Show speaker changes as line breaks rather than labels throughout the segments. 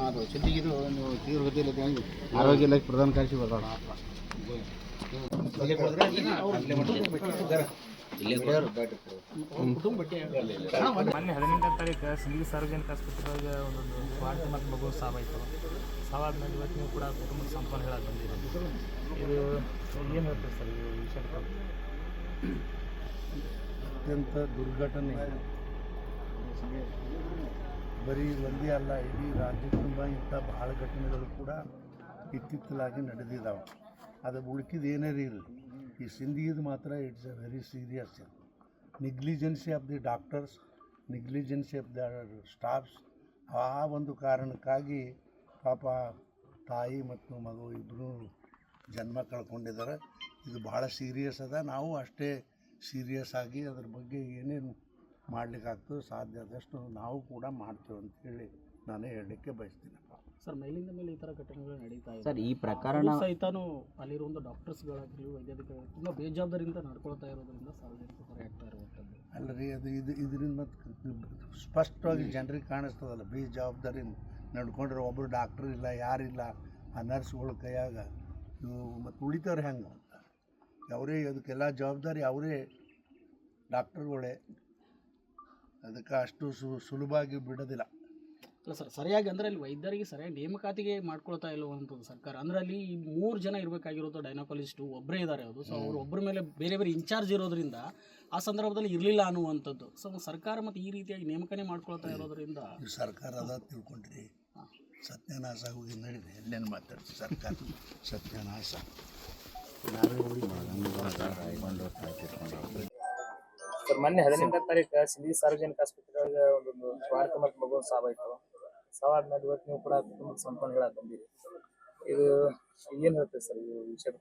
ಅದು ಸಿದ್ಧಿಗಿದು ಒಂದು ತೀವ್ರಗತಿಯಲ್ಲಿ ಆರೋಗ್ಯ ಇಲಾಖೆ ಪ್ರಧಾನ ಕಾರ್ಯದರ್ಶಿ ಬರೋಣ.
ಮೊನ್ನೆ 18ನೇ ತಾರೀಕು ಸಿಂದಗಿ ಸಾರ್ವಜನಿಕ ಆಸ್ಪತ್ರೆಗೆ ಒಂದೊಂದು ಸ್ವಾರ್ಥ ಮತ್ತು ಮಗು ಸಾವಾಯಿತು. ಸಾವಾದ್ಮೇಲೆ ಇವತ್ತು ನೀವು ಕೂಡ ಕುಟುಂಬದ ಸಂಪಾದನೆ ಹೇಳಕ್ಕೆ ಬಂದಿದ್ದೀರಿ. ಇದು ಏನು ಹೇಳ್ತೀರಿ ಸರ್ ಈ ವಿಷಯ?
ಅತ್ಯಂತ ದುರ್ಘಟನೆ. ಬರೀ ಒಂದೇ ಅಲ್ಲ, ಇಡೀ ರಾಜ್ಯ ತುಂಬ ಇಂಥ ಭಾಳ ಘಟನೆಗಳು ಕೂಡ ಇತ್ತಿತ್ತಲಾಗಿ ನಡೆದಿದ್ದಾವೆ. ಅದು ಉಳ್ಕಿದ್ದು ಏನೇ ಇರಲಿ, ಈ ಸಿಂಧಿಗಿದು ಮಾತ್ರ it's A very serious. Negligence of the doctors, negligence of the staffs, ಆ ಒಂದು ಕಾರಣಕ್ಕಾಗಿ ಪಾಪ ತಾಯಿ ಮತ್ತು ಮಗು ಇಬ್ಬರು ಜನ್ಮ ಕಳ್ಕೊಂಡಿದ್ದಾರೆ. ಇದು ಭಾಳ ಸೀರಿಯಸ್ ಅದ. ನಾವು ಅಷ್ಟೇ ಸೀರಿಯಸ್ ಆಗಿ ಅದ್ರ ಬಗ್ಗೆ ಏನೇನು ಮಾಡಲಿಕ್ಕಾಗ್ತದೆ ಸಾಧ್ಯ ಆದಷ್ಟು ನಾವು ಕೂಡ ಮಾಡ್ತೇವೆ ಅಂತೇಳಿ ನಾನು ಹೇಳಲಿಕ್ಕೆ ಬಯಸ್ತೀನಪ್ಪ.
ಸರ್, ಮೇಲಿಂದ ಮೇಲೆ ಈ ಥರ ಘಟನೆಗಳು ನಡೀತಾ ಇದೆ
ಸರ್. ಈ ಪ್ರಕರಣ
ಸಹಿತನೂ ಅಲ್ಲಿರೋ ಒಂದು ಡಾಕ್ಟರ್ಸ್ಗಳಾಗಲಿ ವೈದ್ಯಾಧಿಕಾರಿಗಳು ತುಂಬ ಬೇಜವಾಬ್ದಾರಿಯಿಂದ ನಡ್ಕೊಳ್ತಾ ಇರೋದ್ರಿಂದ ಸಾರ್ವಜನಿಕ ಹೊರೆ ಆಗ್ತಾ ಇರುವಂಥದ್ದು
ಅಲ್ಲರಿ. ಅದು ಇದರಿಂದ ಮತ್ತು ಸ್ಪಷ್ಟವಾಗಿ ಜನರಿಗೆ ಕಾಣಿಸ್ತದಲ್ಲ, ಬೇಜವಾಬ್ದಾರಿಯಿಂದ ನಡ್ಕೊಂಡ್ರೆ ಒಬ್ಬರು ಡಾಕ್ಟ್ರ್ ಇಲ್ಲ, ಯಾರಿಲ್ಲ, ಆ ನರ್ಸ್ಗಳ ಕೈಯಾಗ ಇವು ಮತ್ತು ಉಳಿತವ್ರು ಹೆಂಗೆ ಅಂತ ಅವರೇ ಅದಕ್ಕೆಲ್ಲ ಜವಾಬ್ದಾರಿ ಅವರೇ ಡಾಕ್ಟರ್ಗಳೇ. ಅದಕ್ಕೆ ಅಷ್ಟು ಸುಲಭವಾಗಿ ಬಿಡೋದಿಲ್ಲ.
ಅಲ್ಲ ಸರ್, ಸರಿಯಾಗಿ ಅಂದರೆ ಅಲ್ಲಿ ವೈದ್ಯರಿಗೆ ಸರಿಯಾಗಿ ನೇಮಕಾತಿಗೆ ಮಾಡ್ಕೊಳ್ತಾ ಇಲ್ಲವಂಥದ್ದು ಸರ್ಕಾರ. ಅಂದರೆ ಅಲ್ಲಿ 3 ಜನ ಇರಬೇಕಾಗಿರೋದು ಡೈನಾಕಾಲಜಿಸ್ಟು ಒಬ್ಬರೇ ಇದ್ದಾರೆ. ಅದು ಸೊ ಅವರು ಒಬ್ಬರ ಮೇಲೆ ಬೇರೆ ಬೇರೆ ಇನ್ಚಾರ್ಜ್ ಇರೋದ್ರಿಂದ ಆ ಸಂದರ್ಭದಲ್ಲಿ ಇರಲಿಲ್ಲ ಅನ್ನುವಂಥದ್ದು. ಸೊ ಸರ್ಕಾರ ಮತ್ತು ಈ ರೀತಿಯಾಗಿ ನೇಮಕನೇ ಮಾಡ್ಕೊಳ್ತಾ ಇರೋದ್ರಿಂದ
ಸರ್ಕಾರ ಅದ ತಿಳ್ಕೊಂಡ್ರಿ, ಸತ್ಯನಾಶ ಹೋಗಿ ನಡೀರಿ. ಎಲ್ಲೇನು ಮಾತಾಡ್ತೀವಿ ಸರ್ಕಾರ ಸತ್ಯನಾಶ.
ಸರ್, ಮೊನ್ನೆ 18ನೇ ತಾರೀಕು ಸಿಂದಗಿ ಸಾರ್ವಜನಿಕ ಆಸ್ಪತ್ರೆಗೆ ಒಂದೊಂದು ಸ್ವಾರ್ಥ ಮತ್ತು ಮಗು ಸಾವಾಯಿತು. ಸಾವಾದ್ಮೇಲೆ ಇವತ್ತು ನೀವು ಕೂಡ ಕುಟುಂಬದ ಸಂಪಾದನೆ ಹೇಳಕ್ಕೆ ಬಂದಿರಿ. ಇದು ಏನು ಹೇಳ್ತೀವಿ ಸರ್ ಈ ವಿಷಯ?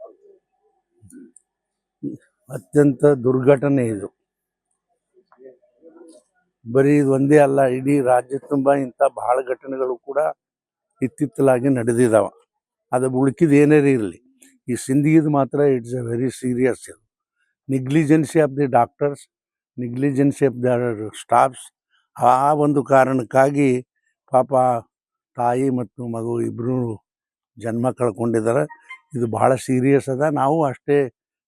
ಅತ್ಯಂತ ದುರ್ಘಟನೆ ಇದು. ಬರೀ ಒಂದೇ ಅಲ್ಲ, ಇಡೀ ರಾಜ್ಯ ತುಂಬ ಇಂಥ ಭಾಳ ಘಟನೆಗಳು ಕೂಡ ಇತ್ತಿತ್ತಲಾಗಿ ನಡೆದಿದ್ದಾವೆ. ಅದು ಉಳ್ಕಿದ್ದು ಏನೇ ಇರಲಿ, ಈ ಸಿಂಧಿಗಿದು ಮಾತ್ರ it's A very serious. Negligence of the doctors, negligence of the staffs, ಆ ಒಂದು ಕಾರಣಕ್ಕಾಗಿ ಪಾಪ ತಾಯಿ ಮತ್ತು ಮಗು ಇಬ್ಬರು ಜನ್ಮ ಕಳ್ಕೊಂಡಿದ್ದಾರೆ. ಇದು ಭಾಳ ಸೀರಿಯಸ್ ಅದ. ನಾವು ಅಷ್ಟೇ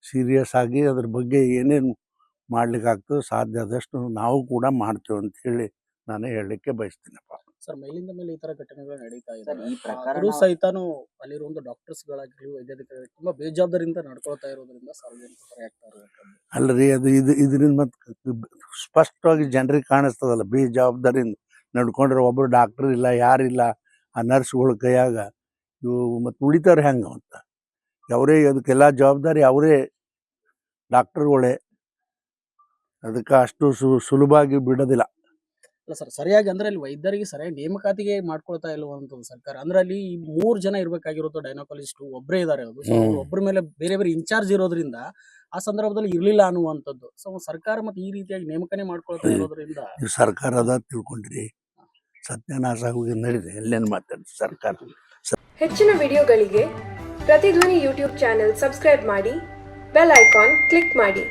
ಸೀರಿಯಸ್ ಆಗಿ ಅದ್ರ ಬಗ್ಗೆ ಏನೇನು ಮಾಡಲಿಕ್ಕಾಗ್ತದೆ ಸಾಧ್ಯ ಆದಷ್ಟು ನಾವು ಕೂಡ ಮಾಡ್ತೇವೆ ಅಂತೇಳಿ ನಾನು ಹೇಳಲಿಕ್ಕೆ ಬಯಸ್ತೀನಪ್ಪ.
ಸರ್, ಮೇಲಿಂದ ಮೇಲೆ ಈ ಥರ ಘಟನೆಗಳು ನಡೀತಾ ಇದೆ. ಈ ಪ್ರಕರಣ ಸಹಿತನೂ ಅಲ್ಲಿರೋ ಒಂದು ಡಾಕ್ಟರ್ಸ್ಗಳಾಗಲಿ ವೈದ್ಯಾಧಿಕಾರಿಗಳು ತುಂಬ ಬೇಜವಾಬ್ದಾರಿಯಿಂದ ನಡ್ಕೊಳ್ತಾ ಇರೋದ್ರಿಂದ ಸಾರ್ವಜನಿಕ ಹೊರೆ ಆಗ್ತಾ ಇರುವಂಥದ್ದು
ಅಲ್ಲರಿ. ಅದು ಇದರಿಂದ ಮತ್ತು ಸ್ಪಷ್ಟವಾಗಿ ಜನರಿಗೆ ಕಾಣಿಸ್ತದಲ್ಲ, ಬೇಜವಾಬ್ದಾರಿಯಿಂದ ನಡ್ಕೊಂಡ್ರೆ ಒಬ್ಬರು ಡಾಕ್ಟ್ರ್ ಇಲ್ಲ, ಯಾರಿಲ್ಲ, ಆ ನರ್ಸ್ಗಳ ಕೈಯಾಗ ಇವು ಮತ್ತು ಉಳಿತವ್ರು ಹೆಂಗೆ ಅಂತ ಅವರೇ ಅದಕ್ಕೆಲ್ಲ ಜವಾಬ್ದಾರಿ ಅವರೇ ಡಾಕ್ಟರ್ಗಳೇ. ಅದಕ್ಕೆ ಅಷ್ಟು ಸುಲಭವಾಗಿ ಬಿಡೋದಿಲ್ಲ.
ಅಲ್ಲ ಸರ್, ಸರಿಯಾಗಿ ಅಂದರೆ ಅಲ್ಲಿ ವೈದ್ಯರಿಗೆ ಸರಿಯಾಗಿ ನೇಮಕಾತಿಗೆ ಮಾಡ್ಕೊಳ್ತಾ ಇಲ್ಲವಂಥದ್ದು ಸರ್ಕಾರ. ಅಂದರೆ ಅಲ್ಲಿ 3 ಜನ ಇರಬೇಕಾಗಿರೋದು ಡೈನಾಕಾಲಜಿಸ್ಟು ಒಬ್ಬರೇ ಇದ್ದಾರೆ. ಅದು ಸೊ ಅವರು ಒಬ್ಬರ ಮೇಲೆ ಬೇರೆ ಬೇರೆ ಇನ್ಚಾರ್ಜ್ ಇರೋದ್ರಿಂದ ಆ ಸಂದರ್ಭದಲ್ಲಿ ಇರಲಿಲ್ಲ ಅನ್ನುವಂಥದ್ದು. ಸೊ ಸರ್ಕಾರ ಮತ್ತು ಈ ರೀತಿಯಾಗಿ ನೇಮಕನೇ ಮಾಡ್ಕೊಳ್ತಾ ಇರೋದ್ರಿಂದ
ಸರ್ಕಾರ ಅದ ತಿಳ್ಕೊಂಡ್ರಿ, ಸತ್ಯನಾಶ ಹೋಗಿ ನಡೀರಿ. ಎಲ್ಲೇನು ಮಾತಾಡ್ತೀವಿ ಸರ್ಕಾರ.
ಹೆಚ್ಚಿನ ವಿಡಿಯೋಗಳಿಗೆ ಪ್ರತಿಧ್ವನಿ ಯೂಟ್ಯೂಬ್ ಚಾನೆಲ್ ಸಬ್ಸ್ಕ್ರೈಬ್ ಮಾಡಿ, ಬೆಲ್ ಐಕಾನ್ ಕ್ಲಿಕ್ ಮಾಡಿ.